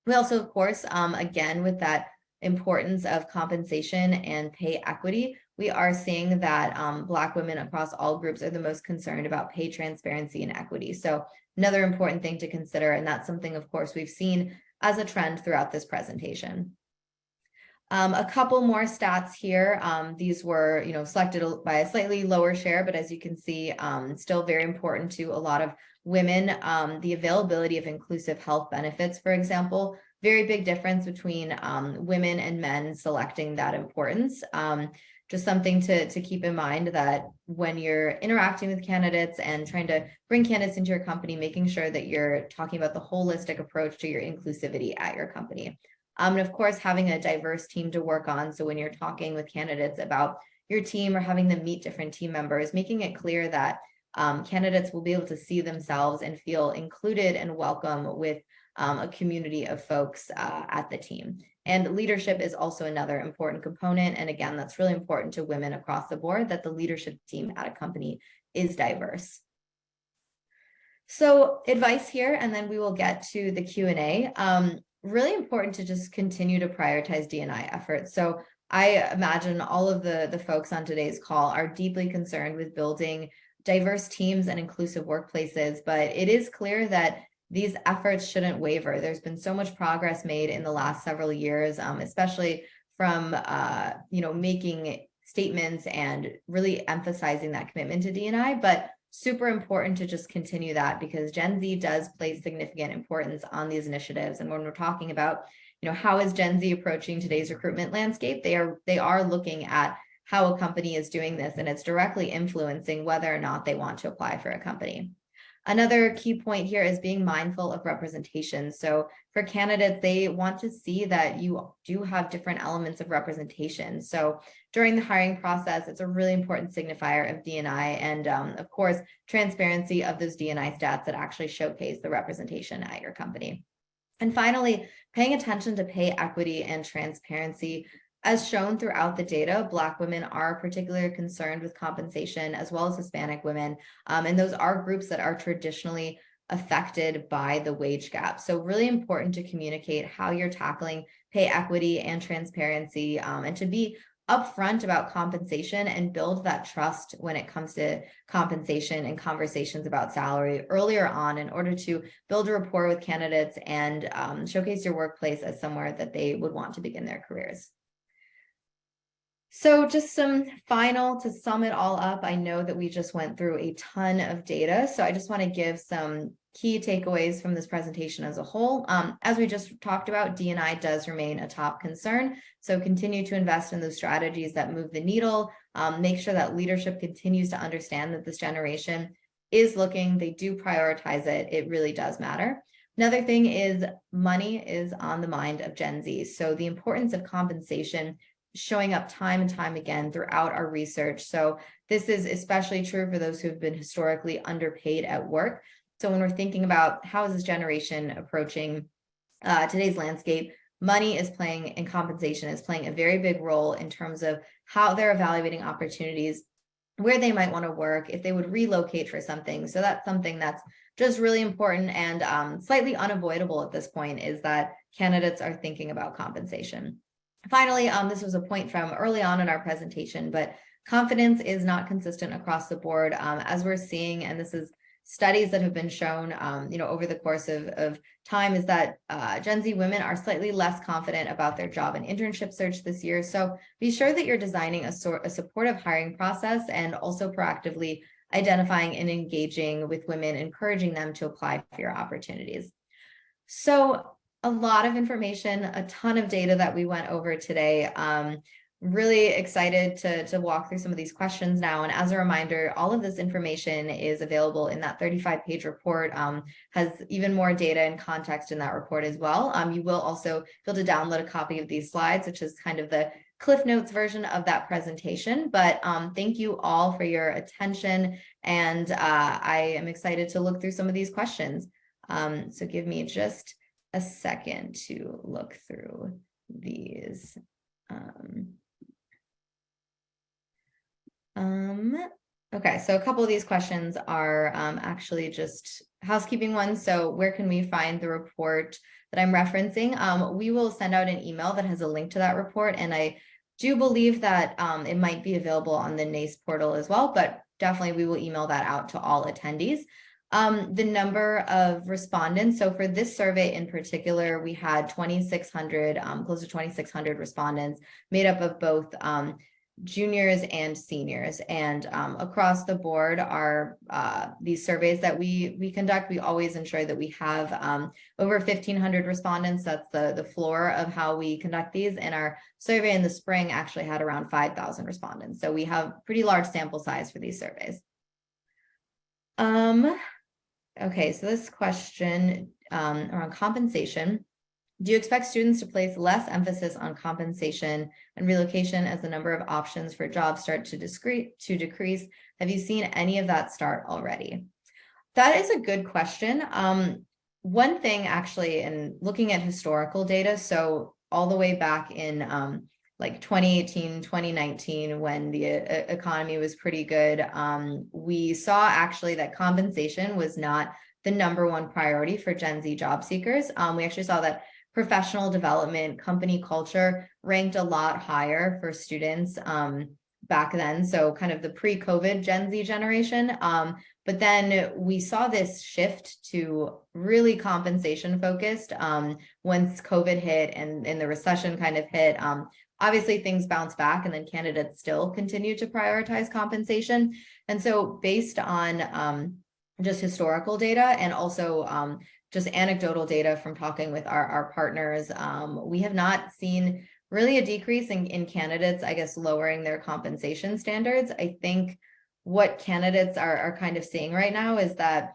S2: We also, of course, again, with that importance of compensation and pay equity, we are seeing that Black women across all groups are the most concerned about pay transparency and equity. So another important thing to consider, and that's something, of course, we've seen as a trend throughout this presentation. A couple more stats here. These were, selected by a slightly lower share, but as you can see, still very important to a lot of women. The availability of inclusive health benefits, for example, very big difference between women and men selecting that importance. Just something to keep in mind, that when you're interacting with candidates and trying to bring candidates into your company, making sure that you're talking about the holistic approach to your inclusivity at your company. And of course, having a diverse team to work on. So when you're talking with candidates about your team or having them meet different team members, making it clear that candidates will be able to see themselves and feel included and welcome with a community of folks at the team. And leadership is also another important component. And again, that's really important to women across the board, that the leadership team at a company is diverse. So advice here, and then we will get to the Q&A. Really important to just continue to prioritize D&I efforts. So I imagine all of the folks on today's call are deeply concerned with building diverse teams and inclusive workplaces, but it is clear that these efforts shouldn't waver. There's been so much progress made in the last several years, especially from making statements and really emphasizing that commitment to D&I, but super important to just continue that, because Gen Z does place significant importance on these initiatives. And when we're talking about, how is Gen Z approaching today's recruitment landscape, they are looking at how a company is doing this, and it's directly influencing whether or not they want to apply for a company. Another key point here is being mindful of representation. So for candidates, they want to see that you do have different elements of representation. So during the hiring process, it's a really important signifier of D&I, and of course, transparency of those D&I stats that actually showcase the representation at your company. And finally, paying attention to pay equity and transparency. As shown throughout the data, Black women are particularly concerned with compensation, as well as Hispanic women. And those are groups that are traditionally affected by the wage gap. So really important to communicate how you're tackling pay equity and transparency, and to be upfront about compensation and build that trust when it comes to compensation and conversations about salary earlier on, in order to build a rapport with candidates and showcase your workplace as somewhere that they would want to begin their careers. So just some final to sum it all up. I know that we just went through a ton of data, so I just want to give some key takeaways from this presentation as a whole. As we just talked about, D&I does remain a top concern. So continue to invest in those strategies that move the needle. Make sure that leadership continues to understand that this generation is looking, they do prioritize it. It really does matter. Another thing is money is on the mind of Gen Z. So the importance of compensation showing up time and time again throughout our research. So this is especially true for those who have been historically underpaid at work. So when we're thinking about how is this generation approaching today's landscape, money is playing, and compensation is playing a very big role in terms of how they're evaluating opportunities, where they might want to work, if they would relocate for something. So that's something that's just really important and slightly unavoidable at this point, is that candidates are thinking about compensation. Finally, this was a point from early on in our presentation, but confidence is not consistent across the board, as we're seeing, and this is studies that have been shown, over the course of time, is that Gen Z women are slightly less confident about their job and internship search this year. So be sure that you're designing a supportive hiring process, and also proactively identifying and engaging with women, encouraging them to apply for your opportunities. So a lot of information, a ton of data that we went over today. Really excited to walk through some of these questions now. And as a reminder, all of this information is available in that 35-page report, has even more data and context in that report as well. You will also be able to download a copy of these slides, which is kind of the Cliff Notes version of that presentation. But thank you all for your attention. And I am excited to look through some of these questions. So give me just a second to look through these. Okay, so a couple of these questions are actually just housekeeping ones. So where can we find the report that I'm referencing? We will send out an email that has a link to that report, and I do believe that it might be available on the NACE portal as well, but definitely we will email that out to all attendees. The number of respondents. So for this survey in particular, we had 2,600, close to 2,600 respondents, made up of both juniors and seniors. And across the board, our these surveys that we conduct, we always ensure that we have over 1,500 respondents. That's the floor of how we conduct these. And our survey in the spring actually had around 5,000 respondents. So we have pretty large sample size for these surveys. Okay, so this question around compensation. Do you expect students to place less emphasis on compensation and relocation as the number of options for jobs start to decrease? Have you seen any of that start already? That is a good question. One thing actually, in looking at historical data, so all the way back in like 2018, 2019, when the economy was pretty good, we saw actually that compensation was not the #1 priority for Gen Z job seekers. We actually saw that professional development, company culture ranked a lot higher for students back then. So kind of the pre-COVID Gen Z generation. But then we saw this shift to really compensation focused once COVID hit and the recession kind of hit. Obviously, things bounced back, and then candidates still continue to prioritize compensation. And so based on just historical data and also just anecdotal data from talking with our partners, we have not seen really a decrease in candidates, I guess, lowering their compensation standards. I think what candidates are kind of seeing right now is that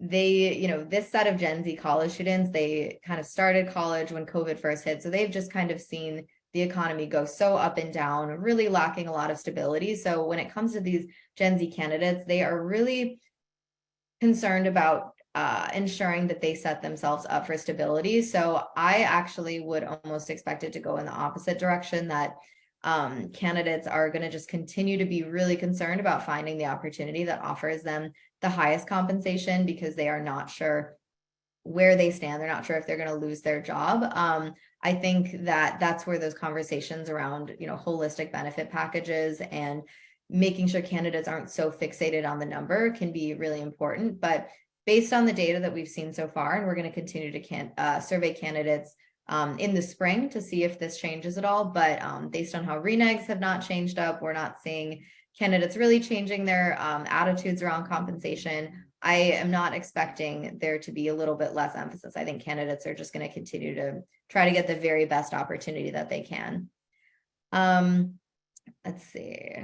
S2: this set of Gen Z college students, they kind of started college when COVID first hit. So they've just kind of seen the economy go so up and down, really lacking a lot of stability. So when it comes to these Gen Z candidates, they are really concerned about ensuring that they set themselves up for stability. So I actually would almost expect it to go in the opposite direction, that candidates are going to just continue to be really concerned about finding the opportunity that offers them the highest compensation, because they are not sure where they stand. They're not sure if they're going to lose their job. I think that that's where those conversations around, holistic benefit packages and making sure candidates aren't so fixated on the number can be really important. But based on the data that we've seen so far, and we're going to continue to survey candidates in the spring to see if this changes at all. But based on how reneges have not changed up, we're not seeing candidates really changing their attitudes around compensation. I am not expecting there to be a little bit less emphasis. I think candidates are just going to continue to try to get the very best opportunity that they can. Let's see.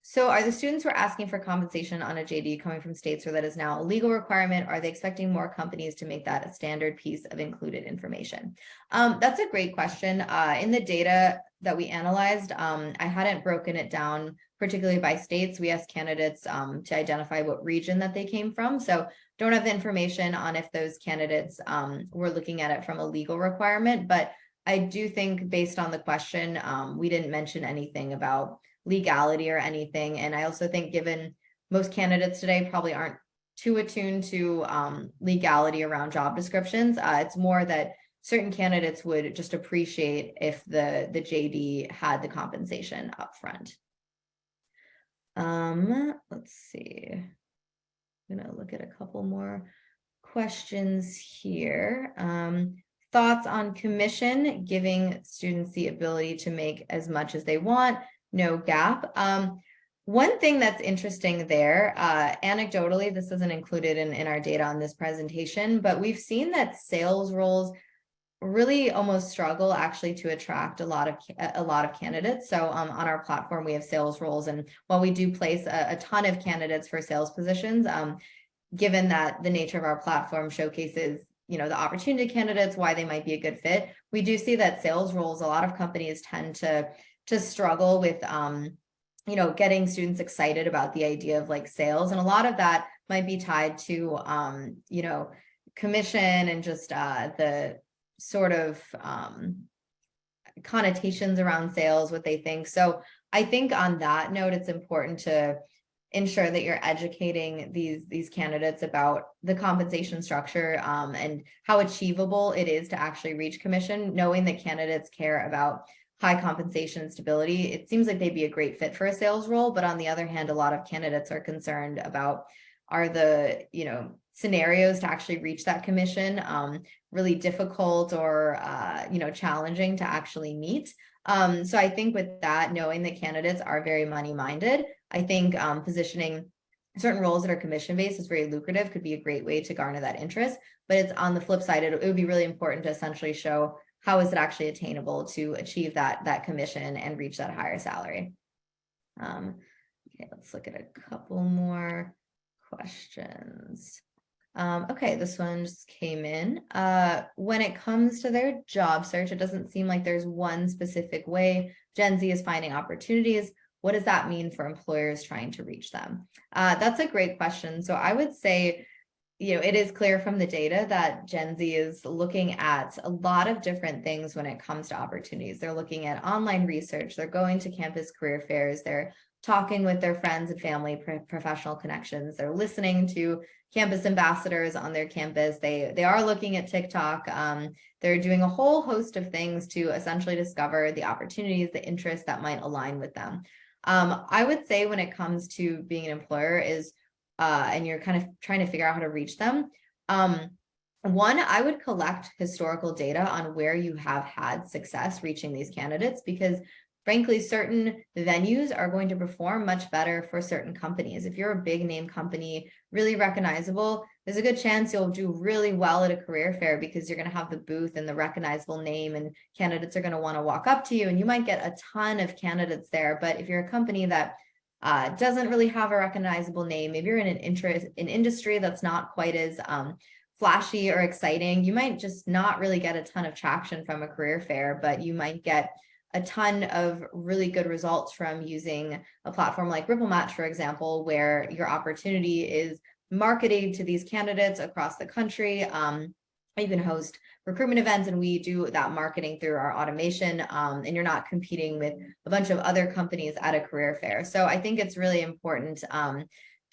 S2: So are the students who are asking for compensation on a JD coming from states where that is now a legal requirement? Are they expecting more companies to make that a standard piece of included information? That's a great question. In the data that we analyzed, I hadn't broken it down particularly by states. We asked candidates to identify what region that they came from. So don't have the information on if those candidates were looking at it from a legal requirement, but I do think based on the question, we didn't mention anything about legality or anything. And I also think, given most candidates today probably aren't too attuned to legality around job descriptions, it's more that certain candidates would just appreciate if the JD had the compensation up front. Let's see. I'm gonna look at a couple more questions here. Thoughts on commission, giving students the ability to make as much as they want, no gap. One thing that's interesting there, anecdotally, this isn't included in our data on this presentation, but we've seen that sales roles really almost struggle actually to attract a lot of candidates. So on our platform, we have sales roles, and while we do place a ton of candidates for sales positions, given that the nature of our platform showcases the opportunity candidates, why they might be a good fit, we do see that sales roles, a lot of companies tend to struggle with getting students excited about the idea of like sales, and a lot of that might be tied to commission and just the sort of connotations around sales, what they think. So I think on that note, it's important to ensure that you're educating these candidates about the compensation structure and how achievable it is to actually reach commission. Knowing that candidates care about high compensation and stability, it seems like they'd be a great fit for a sales role. But on the other hand, a lot of candidates are concerned about, are the scenarios to actually reach that commission really difficult or challenging to actually meet. So I think with that, knowing that candidates are very money minded, I think positioning certain roles that are commission based is very lucrative, could be a great way to garner that interest. But it's on the flip side, it would be really important to essentially show how is it actually attainable to achieve that commission and reach that higher salary. Okay, let's look at a couple more questions. Okay, this one just came in. When it comes to their job search, it doesn't seem like there's one specific way Gen Z is finding opportunities. What does that mean for employers trying to reach them? That's a great question. So I would say, it is clear from the data that Gen Z is looking at a lot of different things when it comes to opportunities. They're looking at online research, they're going to campus career fairs, they're talking with their friends and family, professional connections, they're listening to campus ambassadors on their campus, they are looking at TikTok, they're doing a whole host of things to essentially discover the opportunities, the interests that might align with them. I would say when it comes to being an employer is, and you're kind of trying to figure out how to reach them. One, I would collect historical data on where you have had success reaching these candidates, because frankly, certain venues are going to perform much better for certain companies. If you're a big name company, really recognizable, there's a good chance you'll do really well at a career fair because you're going to have the booth and the recognizable name, and candidates are going to want to walk up to you, and you might get a ton of candidates there. But if you're a company that doesn't really have a recognizable name, maybe you're in an industry that's not quite as flashy or exciting, you might just not really get a ton of traction from a career fair, but you might get a ton of really good results from using a platform like RippleMatch, for example, where your opportunity is marketing to these candidates across the country. You can host recruitment events, and we do that marketing through our automation, and you're not competing with a bunch of other companies at a career fair. So I think it's really important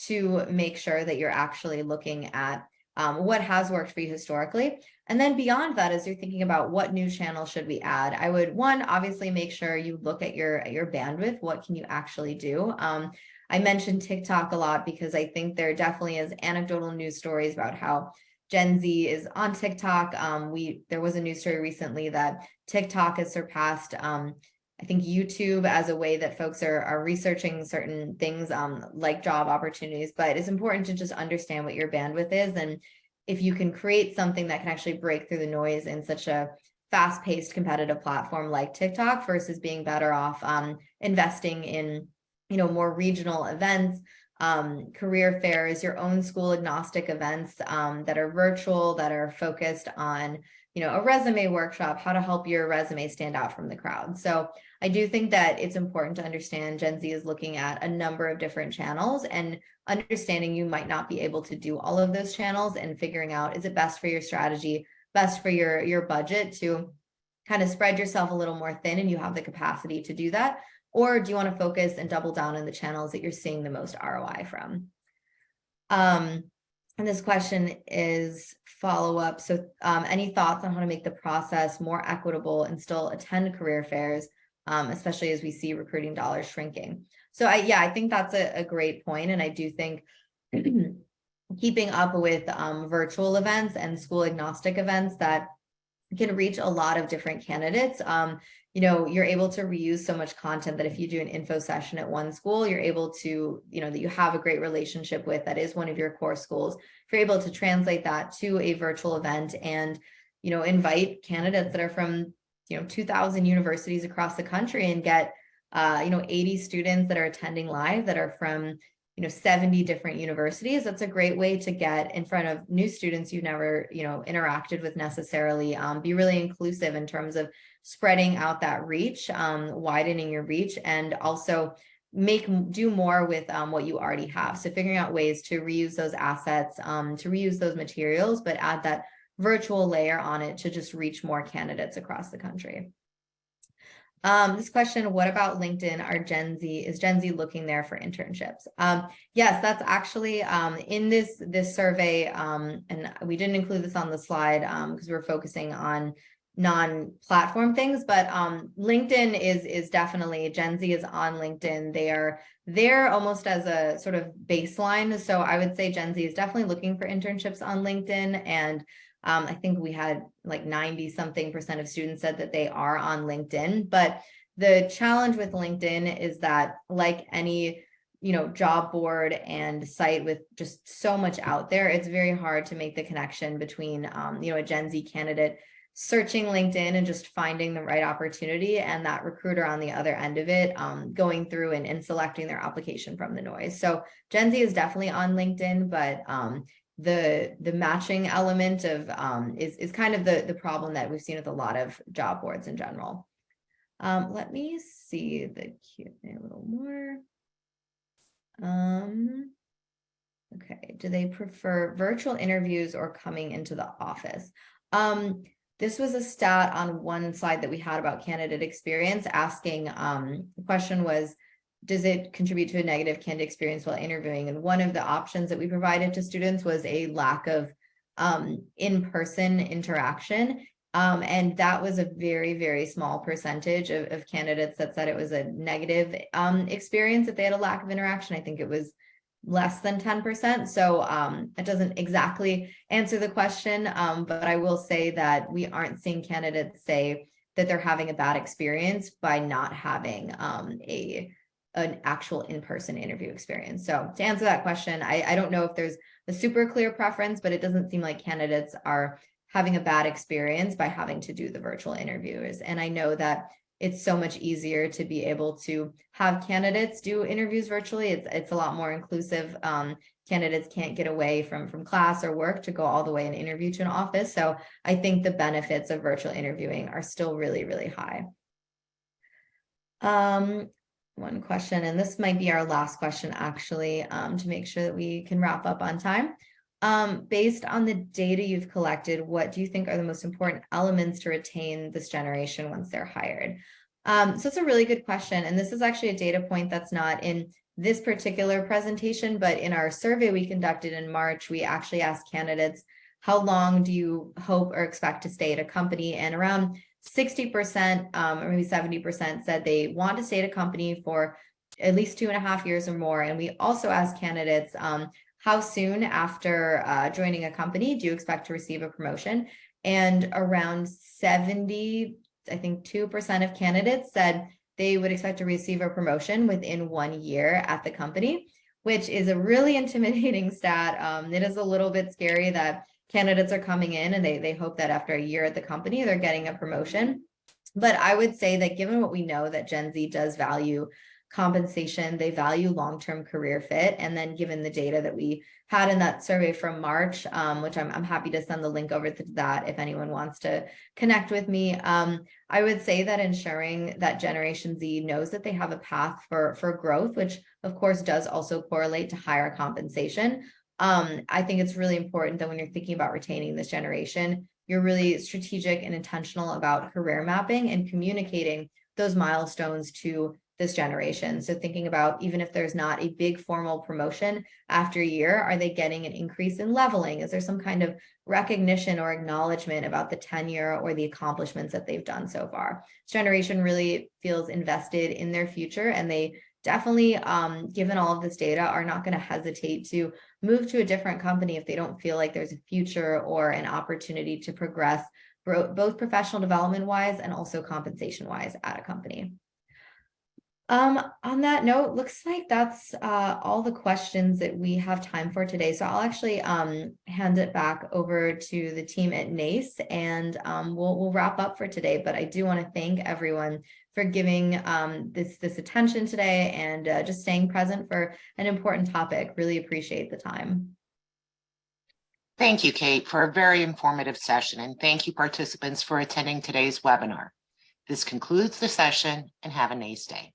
S2: to make sure that you're actually looking at what has worked for you historically. And then beyond that, as you're thinking about what new channel should we add, I would, one, obviously make sure you look at your bandwidth. What can you actually do? I mentioned TikTok a lot because I think there definitely is anecdotal news stories about how Gen Z is on TikTok. There was a news story recently that TikTok has surpassed I think YouTube as a way that folks are researching certain things like job opportunities, but it's important to just understand what your bandwidth is. And if you can create something that can actually break through the noise in such a fast-paced competitive platform like TikTok versus being better off investing in, more regional events, career fairs, your own school agnostic events that are virtual, that are focused on a resume workshop, how to help your resume stand out from the crowd. So I do think that it's important to understand Gen Z is looking at a number of different channels, and understanding you might not be able to do all of those channels, and figuring out, is it best for your strategy, best for your budget to kind of spread yourself a little more thin and you have the capacity to do that? Or do you want to focus and double down on the channels that you're seeing the most ROI from? And this question is follow-up. So any thoughts on how to make the process more equitable and still attend career fairs, especially as we see recruiting dollars shrinking? So I think that's a great point. And I do think keeping up with virtual events and school agnostic events that can reach a lot of different candidates. You're able to reuse so much content that if you do an info session at one school, you're able to, that you have a great relationship with, that is one of your core schools. If you're able to translate that to a virtual event and, invite candidates that are from, 2,000 universities across the country and get, 80 students that are attending live that are from, 70 different universities, that's a great way to get in front of new students you've never, interacted with necessarily, be really inclusive in terms of spreading out that reach, widening your reach, and also do more with what you already have. So figuring out ways to reuse those assets, to reuse those materials, but add that virtual layer on it to just reach more candidates across the country. This question, what about LinkedIn? Is Gen Z looking there for internships? Yes, that's actually in this survey, and we didn't include this on the slide because we're focusing on non-platform things, but LinkedIn is definitely, Gen Z is on LinkedIn. They are there almost as a sort of baseline. So I would say Gen Z is definitely looking for internships on LinkedIn, and I think we had like 90-something% of students said that they are on LinkedIn. But the challenge with LinkedIn is that, like any job board and site with just so much out there, it's very hard to make the connection between a Gen Z candidate searching LinkedIn and just finding the right opportunity, and that recruiter on the other end of it going through and selecting their application from the noise. So Gen Z is definitely on LinkedIn, but the matching element of is kind of the problem that we've seen with a lot of job boards in general. Let me see the Q&A a little more. Okay, do they prefer virtual interviews or coming into the office? This was a stat on one slide that we had about candidate experience, asking, the question was, does it contribute to a negative candidate experience while interviewing? And one of the options that we provided to students was a lack of in-person interaction. And that was a very, very small percentage of candidates that said it was a negative experience, that they had a lack of interaction. I think it was less than 10%. So it doesn't exactly answer the question, but I will say that we aren't seeing candidates say that they're having a bad experience by not having an actual in-person interview experience. So to answer that question, I don't know if there's a super clear preference, but it doesn't seem like candidates are having a bad experience by having to do the virtual interviews. And I know that it's so much easier to be able to have candidates do interviews virtually. It's a lot more inclusive. Candidates can't get away from class or work to go all the way and interview to an office. So I think the benefits of virtual interviewing are still really, really high. One question, and this might be our last question actually, to make sure that we can wrap up on time. Based on the data you've collected, what do you think are the most important elements to retain this generation once they're hired? So it's a really good question. And this is actually a data point that's not in this particular presentation, but in our survey we conducted in March, we actually asked candidates, how long do you hope or expect to stay at a company? And around 60%, or maybe 70% said they want to stay at a company for at least 2.5 years or more. And we also asked candidates, how soon after joining a company do you expect to receive a promotion? And around 70, I think 2% of candidates said they would expect to receive a promotion within 1 year at the company, which is a really intimidating stat. It is a little bit scary that candidates are coming in and they hope that after a year at the company, they're getting a promotion. But I would say that given what we know that Gen Z does value compensation, they value long-term career fit. And then given the data that we had in that survey from March, which I'm happy to send the link over to that if anyone wants to connect with me. I would say that ensuring that Generation Z knows that they have a path for growth, which of course does also correlate to higher compensation. I think it's really important that when you're thinking about retaining this generation, you're really strategic and intentional about career mapping and communicating those milestones to this generation. So thinking about, even if there's not a big formal promotion after a year, are they getting an increase in leveling? Is there some kind of recognition or acknowledgement about the tenure or the accomplishments that they've done so far? This generation really feels invested in their future, and they definitely, given all of this data, are not going to hesitate to move to a different company if they don't feel like there's a future or an opportunity to progress both professional development wise and also compensation wise at a company. On that note, looks like that's all the questions that we have time for today. So I'll actually hand it back over to the team at NACE, and we'll wrap up for today. But I do want to thank everyone for giving this attention today and just staying present for an important topic. Really appreciate the time.
S1: Thank you, Kate, for a very informative session, and thank you participants for attending today's webinar. This concludes the session, and have a nice day.